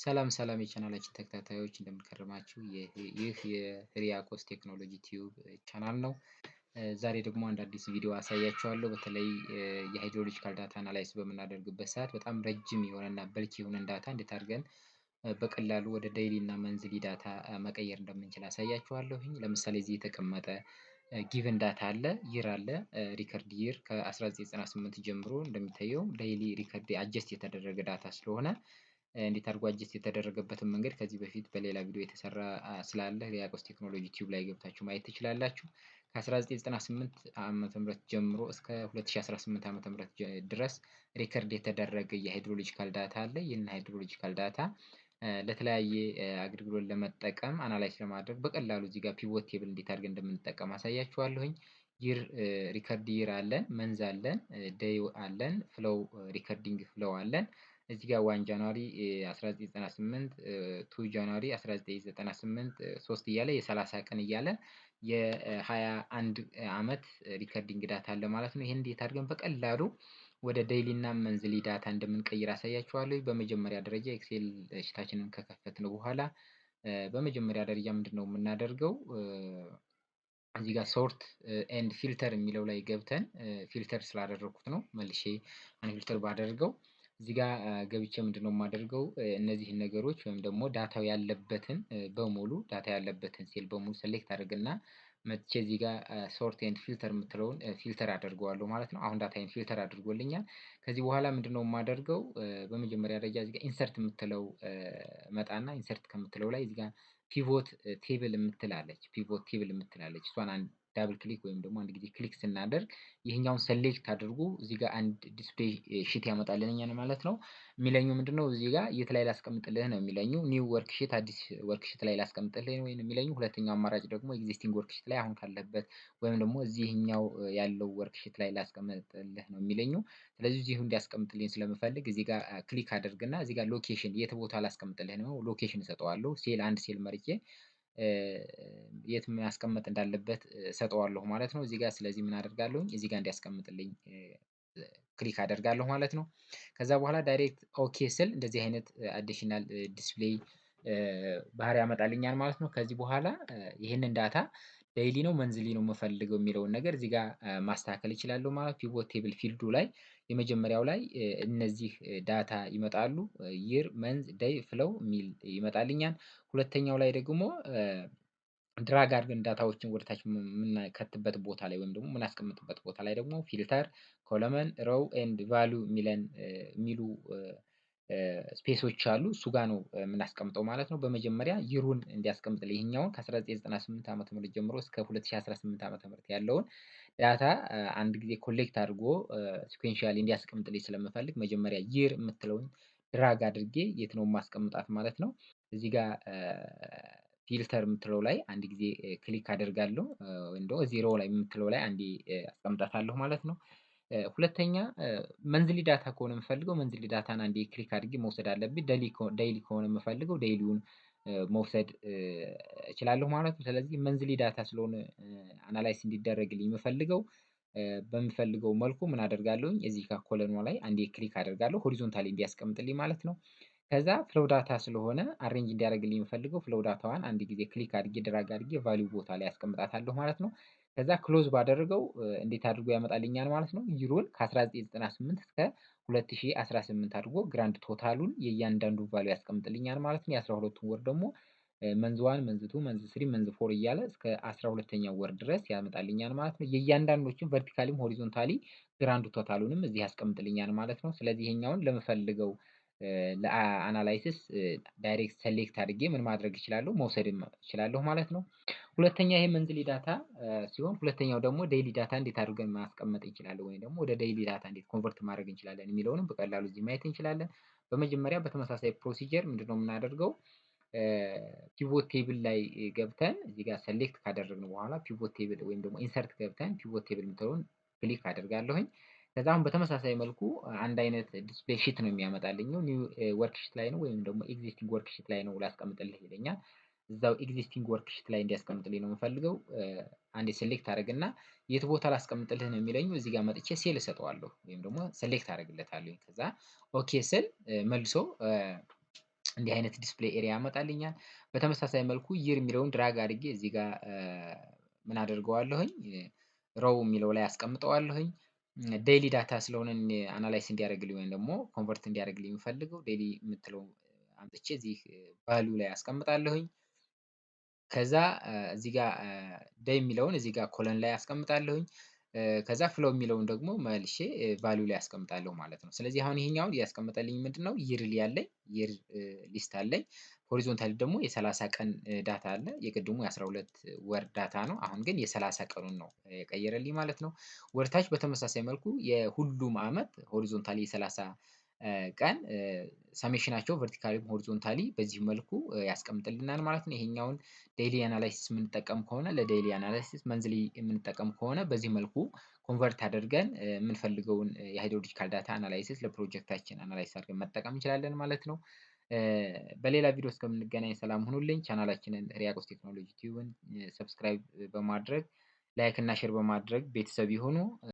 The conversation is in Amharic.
ሰላም ሰላም የቻናላችን ተከታታዮች እንደምንከረማችሁ። ይህ የህሪያቆስ ቴክኖሎጂ ቲዩብ ቻናል ነው። ዛሬ ደግሞ አንድ አዲስ ቪዲዮ አሳያችኋለሁ። በተለይ የሃይድሮሎጂካል ዳታ አናላይስ በምናደርግበት ሰዓት በጣም ረጅም የሆነና በልክ የሆነን ዳታ እንዴት አድርገን በቀላሉ ወደ ዴይሊ እና መንዝሊ ዳታ መቀየር እንደምንችል አሳያችኋለሁኝ። ለምሳሌ እዚህ የተቀመጠ ጊቨን ዳታ አለ፣ ይር አለ። ሪከርድ ይር ከ1998 ጀምሮ እንደሚታየው ዴይሊ ሪከርድ አጀስት የተደረገ ዳታ ስለሆነ እንዴት አድርጎ አጀስት የተደረገበትን መንገድ ከዚህ በፊት በሌላ ቪዲዮ የተሰራ ስላለ ህሪያቆስ ቴክኖሎጂ ቲዩብ ላይ ገብታችሁ ማየት ትችላላችሁ። ከ1998 ዓመተ ምህረት ጀምሮ እስከ 2018 ዓመተ ምህረት ድረስ ሪከርድ የተደረገ የሃይድሮሎጂካል ዳታ አለ። ይህን ሃይድሮሎጂካል ዳታ ለተለያየ አገልግሎት ለመጠቀም አናላይዝ ለማድረግ በቀላሉ እዚህ ጋር ፒቮት ቴብል እንዴት አድርገን እንደምንጠቀም አሳያችኋለሁኝ። ይር ሪከርድ ይር አለን፣ መንዝ አለን፣ ዴይ አለን፣ ፍሎው ሪከርዲንግ ፍሎው አለን። እዚህ ጋር 1 ጃንዋሪ 1998 2 ጃንዋሪ 1998 3 እያለ የ30 ቀን እያለ የ21 ዓመት ሪከርዲንግ ዳታ አለ ማለት ነው። ይሄን እንዴት አድርገን በቀላሉ ወደ ዴይሊ እና መንዝሊ ዳታ እንደምንቀይር አሳያችኋለሁ። በመጀመሪያ ደረጃ ኤክሴል ሽታችንን ከከፈትን በኋላ በመጀመሪያ ደረጃ ምንድነው የምናደርገው? እዚህ ጋር ሶርት ኤንድ ፊልተር የሚለው ላይ ገብተን ፊልተር ስላደረኩት ነው መልሼ አንፊልተር ባደርገው እዚህ ጋር ገብቼ ምንድነው የማደርገው? እነዚህን ነገሮች ወይም ደግሞ ዳታው ያለበትን በሙሉ ዳታ ያለበትን ሴል በሙሉ ሴሌክት አድርግና መጥቼ እዚህ ጋር ሶርት ኤንድ ፊልተር የምትለውን ፊልተር አደርገዋለሁ ማለት ነው። አሁን ዳታዬን ፊልተር አድርጎልኛል። ከዚህ በኋላ ምንድነው የማደርገው? በመጀመሪያ ደረጃ እዚህ ጋር ኢንሰርት የምትለው መጣና ኢንሰርት ከምትለው ላይ እዚህ ጋር ፒቮት ቴብል የምትላለች ፒቮት ቴብል የምትላለች እሷን አንድ ዳብል ክሊክ ወይም ደግሞ አንድ ጊዜ ክሊክ ስናደርግ ይህኛውን ሰሌክት አድርጉ እዚህ ጋር አንድ ዲስፕሌይ ሺት ያመጣልኛል ማለት ነው። የሚለኘው ምንድነው? እዚህ ጋር የት ላይ ላስቀምጥልህ ነው የሚለኘው። ኒው ወርክሺት አዲስ ወርክሺት ላይ ላስቀምጥልህ ነው የሚለኘው። ሁለተኛው አማራጭ ደግሞ ኤግዚስቲንግ ወርክሺት ላይ አሁን ካለበት ወይም ደግሞ እዚህኛው ያለው ወርክሺት ላይ ላስቀምጥልህ ነው የሚለኘው። ስለዚህ እዚሁ እንዲያስቀምጥልኝ ስለምፈልግ እዚህ ጋር ክሊክ አድርግና እዚህ ጋር ሎኬሽን የት ቦታ ላስቀምጥልህ ነው ሎኬሽን እሰጠዋለሁ። ሴል አንድ ሴል መርጬ የት ማስቀመጥ እንዳለበት እሰጠዋለሁ ማለት ነው እዚህ ጋር። ስለዚህ ምን አደርጋለሁኝ? እዚህ ጋር እንዲያስቀምጥልኝ ክሊክ አደርጋለሁ ማለት ነው። ከዛ በኋላ ዳይሬክት ኦኬ ስል እንደዚህ አይነት አዲሽናል ዲስፕሌይ ባህሪ ያመጣልኛል ማለት ነው። ከዚህ በኋላ ይህንን ዳታ ዴይሊ ነው መንዝሊ ነው የምፈልገው የሚለውን ነገር እዚህ ጋር ማስተካከል እችላለሁ ማለት ፒቮት ቴብል ፊልዱ ላይ የመጀመሪያው ላይ እነዚህ ዳታ ይመጣሉ። ይር መንዝ ዴይ ፍሎው የሚል ይመጣልኛል። ሁለተኛው ላይ ደግሞ ድራግ አድርገን ዳታዎችን ወደታች የምንከትበት ቦታ ላይ ወይም ደግሞ የምናስቀምጥበት ቦታ ላይ ደግሞ ፊልተር ኮለመን ሮው ኤንድ ቫሉ የሚሉ ስፔሶች አሉ። እሱ ጋር ነው የምናስቀምጠው ማለት ነው። በመጀመሪያ ይሩን እንዲያስቀምጥልኝ ይሄኛውን ከ1998 ዓመተ ምህረት ጀምሮ እስከ 2018 ዓመተ ምህረት ያለውን ዳታ አንድ ጊዜ ኮሌክት አድርጎ ሲኩዌንሻሊ እንዲያስቀምጥልኝ ስለምፈልግ መጀመሪያ ይር የምትለውን ድራግ አድርጌ የት ነው የማስቀምጣት ማለት ነው። እዚህ ጋር ፊልተር የምትለው ላይ አንድ ጊዜ ክሊክ አደርጋለሁ ወይም ደግሞ ዜሮ ላይ የምትለው ላይ አንዴ አስቀምጣታለሁ ማለት ነው። ሁለተኛ መንዝሊ ዳታ ከሆነ የምፈልገው መንዝሊ ዳታን አንዴ ክሊክ አድርጌ መውሰድ አለብኝ። ዴይሊ ከሆነ የምፈልገው ዴይሊውን መውሰድ እችላለሁ ማለት ነው። ስለዚህ መንዝሊ ዳታ ስለሆነ አናላይስ እንዲደረግልኝ የምፈልገው በምፈልገው መልኩ ምን አደርጋለሁኝ? እዚህ ጋር ኮለኗ ላይ አንዴ ክሊክ አደርጋለሁ ሆሪዞንታሊ እንዲያስቀምጥልኝ ማለት ነው። ከዛ ፍሎው ዳታ ስለሆነ አሬንጅ እንዲያደርግልኝ የምፈልገው ፍሎው ዳታዋን አንድ ጊዜ ክሊክ አድርጌ ድራግ አድርጌ ቫልዩ ቦታ ላይ አስቀምጣታለሁ ማለት ነው። ከዛ ክሎዝ ባደረገው እንዴት አድርጎ ያመጣልኛል ማለት ነው። ይሩን ከ1998 እስከ 2018 አድርጎ ግራንድ ቶታሉን የእያንዳንዱ ቫልዩ ያስቀምጥልኛል ማለት ነው። የ12ቱን ወር ደግሞ መንዝ 1 መንዝ 2 መንዝ 3 መንዝ 4 እያለ እስከ 12ኛው ወር ድረስ ያመጣልኛል ማለት ነው። የእያንዳንዶቹን ቨርቲካሊም ሆሪዞንታሊ ግራንድ ቶታሉንም እዚህ ያስቀምጥልኛል ማለት ነው። ስለዚህ ይሄኛውን ለምፈልገው ለአናላይሲስ ዳይሬክት ሰሌክት አድርጌ ምን ማድረግ እችላለሁ? መውሰድም እችላለሁ ማለት ነው። ሁለተኛ ይሄ መንዝሊ ዳታ ሲሆን ሁለተኛው ደግሞ ዴይሊ ዳታ እንዴት አድርገን ማስቀመጥ እንችላለን ወይም ደግሞ ወደ ዴይሊ ዳታ እንዴት ኮንቨርት ማድረግ እንችላለን የሚለውንም በቀላሉ እዚህ ማየት እንችላለን። በመጀመሪያ በተመሳሳይ ፕሮሲጀር ምንድነው የምናደርገው? ፒቮት ቴብል ላይ ገብተን እዚህ ጋር ሰሌክት ካደረግን በኋላ ፒቮት ቴብል ወይም ደግሞ ኢንሰርት ገብተን ፒቮት ቴብል የምትለውን ክሊክ አደርጋለሁኝ። ከዛ አሁን በተመሳሳይ መልኩ አንድ አይነት ዲስፕሌይ ሺት ነው የሚያመጣልኝ። ኒው ወርክሺት ላይ ነው ወይም ደግሞ ኤግዚስቲንግ ወርክሺት ላይ ነው ላስቀምጥልህ ይለኛል። እዛው ኤግዚስቲንግ ወርክሺት ላይ እንዲያስቀምጥልኝ ነው የምፈልገው። አንዴ ሴሌክት አደርግና የት ቦታ ላስቀምጥልህ ነው የሚለኝ። እዚህ ጋር መጥቼ ሴል እሰጠዋለሁ ወይም ደግሞ ሴሌክት አደርግለታለሁ። ከዛ ኦኬ ስል መልሶ እንዲህ አይነት ዲስፕሌይ ኤሪያ ያመጣልኛል። በተመሳሳይ መልኩ ይር የሚለውን ድራግ አድርጌ እዚህ ጋር ምን አደርገዋለሁኝ ሮው የሚለው ላይ አስቀምጠዋለሁኝ። ዴይሊ ዳታ ስለሆነ አናላይስ እንዲያደርግልኝ ወይም ደግሞ ኮንቨርት እንዲያደርግልኝ የሚፈልገው ዴይሊ የምትለው አምጥቼ እዚህ ቫልዩ ላይ አስቀምጣለሁኝ። ከዛ እዚህ ጋር ዴይ የሚለውን እዚህ ጋር ኮለን ላይ አስቀምጣለሁኝ። ከዛ ፍሎ የሚለውን ደግሞ መልሼ ቫልዩ ላይ አስቀምጣለሁ ማለት ነው። ስለዚህ አሁን ይሄኛውን እያስቀመጠልኝ ምንድነው ይርሊ ያለኝ ይር ሊስት አለኝ። ሆሪዞንታሊ ደግሞ የ30 ቀን ዳታ አለ። የቅድሙ የ12 ወር ዳታ ነው። አሁን ግን የ30 ቀኑን ነው የቀየረልኝ ማለት ነው። ወደታች በተመሳሳይ መልኩ የሁሉም አመት ሆሪዞንታሊ የ30 ቀን ሰሜሽናቸው ቨርቲካሊም ሆሪዞንታሊ በዚህ መልኩ ያስቀምጥልናል ማለት ነው። ይሄኛውን ዴይሊ አናላይሲስ የምንጠቀም ከሆነ ለዴይሊ አናላይሲስ፣ መንዝሊ የምንጠቀም ከሆነ በዚህ መልኩ ኮንቨርት አድርገን የምንፈልገውን የሃይድሮሎጂካል ዳታ አናላይሲስ ለፕሮጀክታችን አናላይስ አድርገን መጠቀም እንችላለን ማለት ነው። በሌላ ቪዲዮ እስከምንገናኝ ሰላም ሁኑልኝ። ቻናላችንን ሪያቆስ ቴክኖሎጂ ቲዩብን ሰብስክራይብ በማድረግ ላይክ እና ሼር በማድረግ ቤተሰብ ይሁኑ።